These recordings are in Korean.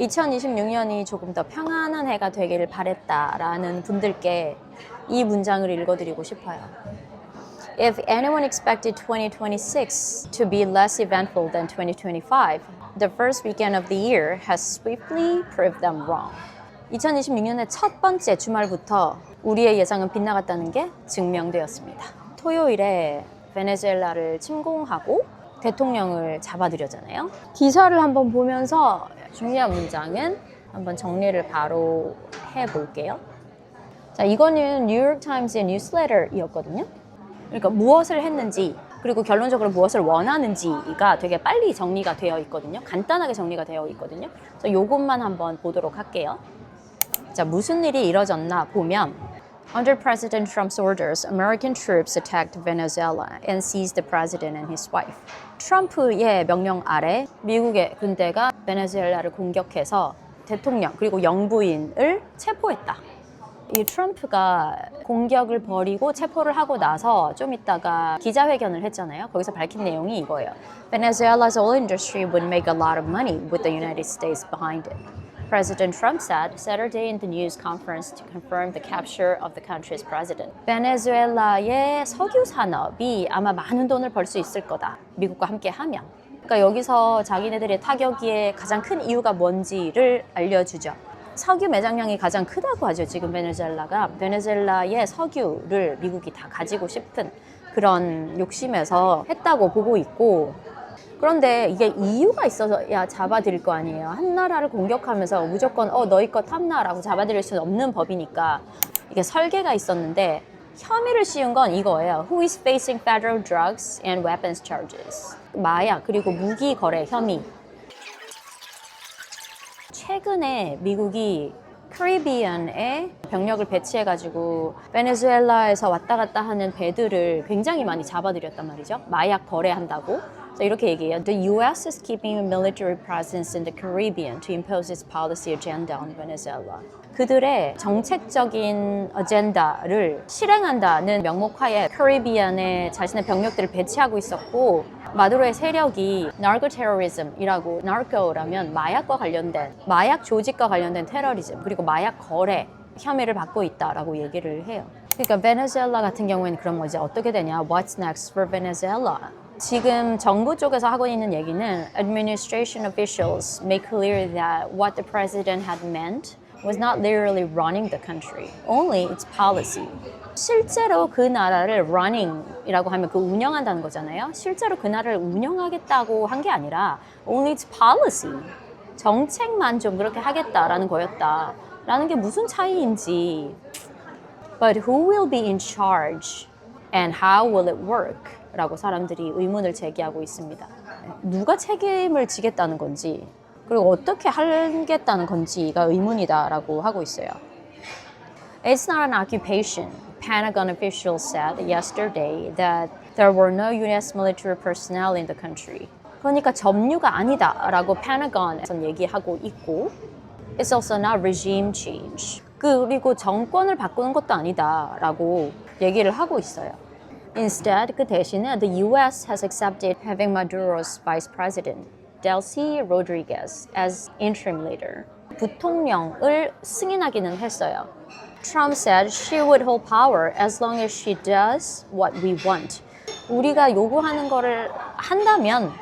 2026년이 조금 더 평안한 해가 되기를 바랬다라는 분들께 이 문장을 읽어드리고 싶어요. If anyone expected 2026 to be less eventful than 2025, the first weekend of the year has swiftly proved them wrong. 2026년의 첫 번째 주말부터 우리의 예상은 빗나갔다는 게 증명되었습니다. 토요일에 베네수엘라를 침공하고 대통령을 잡아들였잖아요. 기사를 한번 보면서 중요한 문장은 한번 정리를 바로 해볼게요. 자, 이거는 뉴욕타임스의 뉴스레터이었거든요. 그러니까 무엇을 했는지 그리고 결론적으로 무엇을 원하는지가 되게 빨리 정리가 되어 있거든요. 간단하게 정리가 되어 있거든요. 그래서 요것만 한번 보도록 할게요. 자, 무슨 일이 이뤄졌나 보면 Under President Trump's orders, American troops attacked Venezuela and seized the president and his wife. 트럼프의 명령 아래 미국의 군대가 베네수엘라를 공격해서 대통령 그리고 영부인을 체포했다. 이 트럼프가 공격을 벌이고 체포를 하고 나서 좀 있다가 기자회견을 했잖아요. 거기서 밝힌 내용이 이거예요. Venezuela's oil industry would make a lot of money with the United States behind it. President Trump said Saturday in the news conference to confirm the capture of the country's president. 베네수엘라의 석유 산업이 아마 많은 돈을 벌 수 있을 거다. 미국과 함께 하면. 그러니까 여기서 자기네들의 타격의 가장 큰 이유가 뭔지를 알려주죠. 석유 매장량이 가장 크다고 하죠. 지금 베네수엘라가. 베네수엘라의 석유를 미국이 다 가지고 싶은 그런 욕심에서 했다고 보고 있고, 그런데 이게 이유가 있어야 잡아들일 거 아니에요. 한 나라를 공격하면서 무조건 너희 거 탐나라고 잡아들일 수는 없는 법이니까 이게 설계가 있었는데, 혐의를 씌운 건 이거예요. Who is facing federal drugs and weapons charges? 마약 그리고 무기 거래 혐의. 최근에 미국이 카리비안에 병력을 배치해가지고 베네수엘라에서 왔다 갔다 하는 배들을 굉장히 많이 잡아들였단 말이죠. 마약 거래한다고. 이렇게 얘기해요. The U.S. is keeping a military presence in the Caribbean to impose its policy agenda on Venezuela. 그들의 정책적인 어젠다를 실행한다는 명목하에 카리비안에 자신의 병력들을 배치하고 있었고, 마두로의 세력이 narco-terrorism이라고, narco라면 마약과 관련된, 마약 조직과 관련된 테러리즘, 그리고 마약 거래 혐의를 받고 있다라고 얘기를 해요. 그러니까 베네수엘라 같은 경우에는 그럼 이제 어떻게 되냐? What's next for Venezuela? 지금 정부 쪽에서 하고 있는 얘기는 administration officials make clear that what the president had meant was not literally running the country, only its policy. 실제로 그 나라를 running이라고 하면 그 운영한다는 거잖아요. 실제로 그 나라를 운영하겠다고 한 게 아니라 only its policy, 정책만 좀 그렇게 하겠다라는 거였다. 라는 게 무슨 차이인지. But who will be in charge and how will it work? 라고 사람들이 의문을 제기하고 있습니다. 누가 책임을 지겠다는 건지, 그리고 어떻게 하겠다는 건지가 의문이다라고 하고 있어요. It's not an occupation. Pentagon officials said yesterday that there were no U.S. military personnel in the country. 그러니까 점유가 아니다라고 Pentagon에서 얘기하고 있고, It's also not regime change. 그리고 정권을 바꾸는 것도 아니다라고 얘기를 하고 있어요. Instead, 그 대신에 the U.S. has accepted having Maduro's vice president, Delcy Rodriguez, as interim leader. 부통령을 승인하기는 했어요. Trump said she would hold power as long as she does what we want. 우리가 요구하는 거를 한다면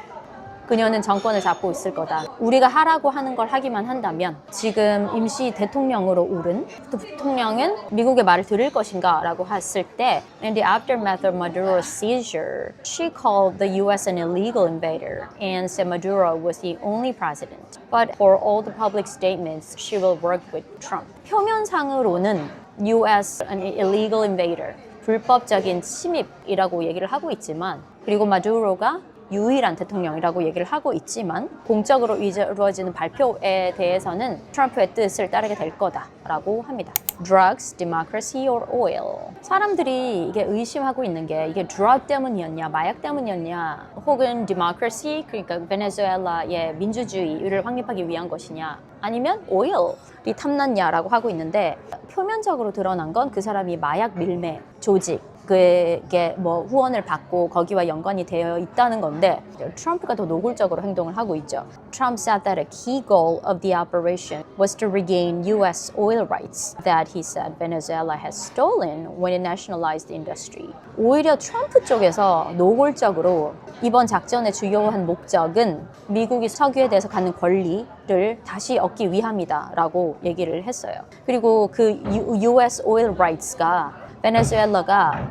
그녀는 정권을 잡고 있을 거다. 우리가 하라고 하는 걸 하기만 한다면. 지금 임시 대통령으로 오른 부통령은 미국의 말을 들을 것인가 라고 했을 때, In the aftermath of Maduro's seizure, she called the U.S. an illegal invader and said Maduro was the only president. But for all the public statements, she will work with Trump. 표면상으로는 U.S. an illegal invader, 불법적인 침입이라고 얘기를 하고 있지만, 그리고 마두로가 유일한 대통령이라고 얘기를 하고 있지만 공적으로 이루어지는 발표에 대해서는 트럼프의 뜻을 따르게 될 거다라고 합니다. Drugs, democracy or oil. 사람들이 이게 의심하고 있는 게 이게 drug 때문이었냐, 마약 때문이었냐, 혹은 democracy, 그러니까 베네수엘라의 민주주의를 확립하기 위한 것이냐, 아니면 oil이 탐났냐라고 하고 있는데, 표면적으로 드러난 건 그 사람이 마약 밀매 조직, 그게 뭐 후원을 받고 거기와 연관이 되어 있다는 건데 트럼프가 더 노골적으로 행동을 하고 있죠. Trump said that a key goal of the operation was to regain U.S. oil rights that he said Venezuela has stolen when it nationalized the industry. 오히려 트럼프 쪽에서 노골적으로 이번 작전의 주요한 목적은 미국이 석유에 대해서 갖는 권리를 다시 얻기 위함이다라고 얘기를 했어요. 그리고 그 U.S. oil rights가 베네수엘라가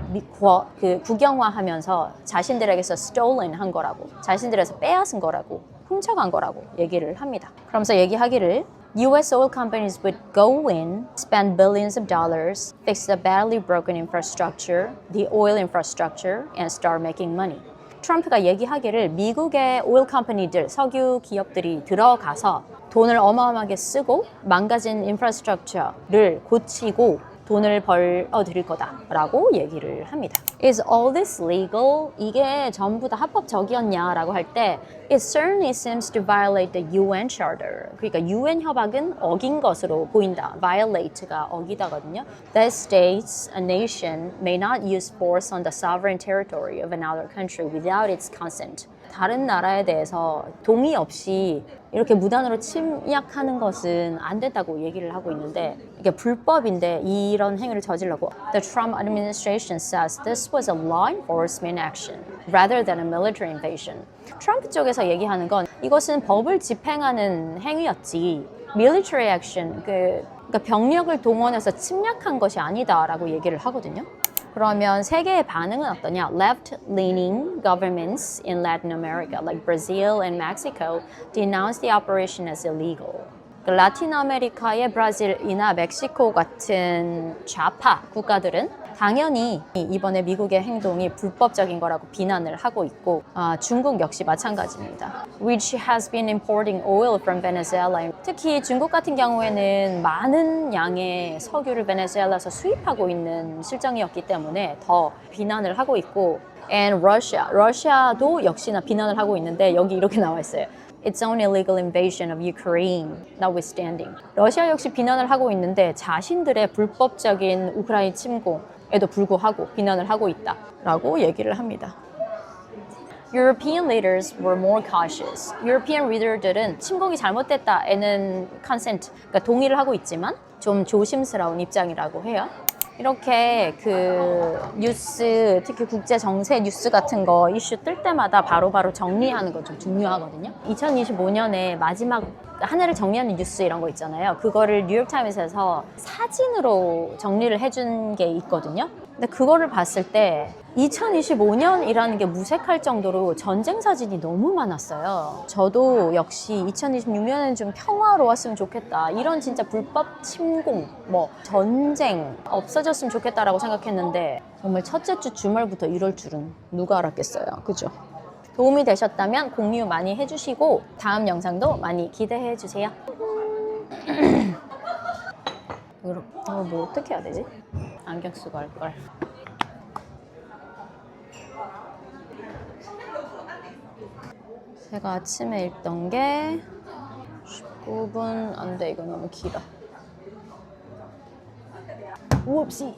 국영화하면서 자신들에게서 stolen 한 거라고, 자신들에서 빼앗은 거라고, 훔쳐간 거라고 얘기를 합니다. 그러면서 얘기하기를 U.S. oil companies would go in, spend billions of dollars, fix the badly broken infrastructure, the oil infrastructure, and start making money. 트럼프가 얘기하기를 미국의 오일 컴퍼니들, 석유 기업들이 들어가서 돈을 어마어마하게 쓰고 망가진 인프라스트럭처를 고치고 돈을 벌어들일 거다라고 얘기를 합니다. Is all this legal? 이게 전부 다 합법적이었냐라고 할 때 It certainly seems to violate the UN Charter. 그러니까 UN 협약은 어긴 것으로 보인다. Violate가 어기다거든요. That states a nation may not use force on the sovereign territory of another country without its consent. 다른 나라에 대해서 동의 없이 이렇게 무단으로 침략하는 것은 안 된다고 얘기를 하고 있는데 이게 불법인데 이런 행위를 저질러고 The Trump administration says this was a law enforcement action rather than a military invasion. 트럼프 쪽에서 얘기하는 건 이것은 법을 집행하는 행위였지 military action, 그러니까 병력을 동원해서 침략한 것이 아니다라고 얘기를 하거든요. 그러면 세계의 반응은 어떠냐? Left-leaning governments in Latin America, like Brazil and Mexico, denounced the operation as illegal. 라틴 아메리카의 브라질이나 멕시코 같은 좌파 국가들은 당연히 이번에 미국의 행동이 불법적인 거라고 비난을 하고 있고 중국 역시 마찬가지입니다. Which has been importing oil from Venezuela. 특히 중국 같은 경우에는 많은 양의 석유를 베네수엘라에서 수입하고 있는 실정이었기 때문에 더 비난을 하고 있고 and Russia. 러시아도 역시나 비난을 하고 있는데 여기 이렇게 나와 있어요. Its own illegal invasion of Ukraine, notwithstanding. 러시아 역시 비난을 하고 있는데 자신들의 불법적인 우크라이나 침공에도 불구하고 비난을 하고 있다라고 얘기를 합니다. European leaders were more cautious. European leader들은 침공이 잘못됐다에는 consent, 그러니까 동의를 하고 있지만 좀 조심스러운 입장이라고 해요. 이렇게 그 뉴스, 특히 국제 정세 뉴스 같은 거 이슈 뜰 때마다 바로바로 정리하는 거 좀 중요하거든요. 2025년에 마지막 한 해를 정리하는 뉴스 이런 거 있잖아요. 그거를 뉴욕타임스에서 사진으로 정리를 해준 게 있거든요. 근데 그거를 봤을 때 2025년이라는 게 무색할 정도로 전쟁 사진이 너무 많았어요. 저도 역시 2026년에는 좀 평화로웠으면 좋겠다. 이런 진짜 불법 침공, 전쟁 없어졌으면 좋겠다라고 생각했는데 정말 첫째 주 주말부터 이럴 줄은 누가 알았겠어요. 그죠? 도움이 되셨다면 공유 많이 해주시고 다음 영상도 많이 기대해 주세요. 이거 뭐 어떻게 해야 되지? 안경 쓰고 할걸. 제가 아침에 읽던 게 19분 안 돼. 이거 너무 길어. 우옵시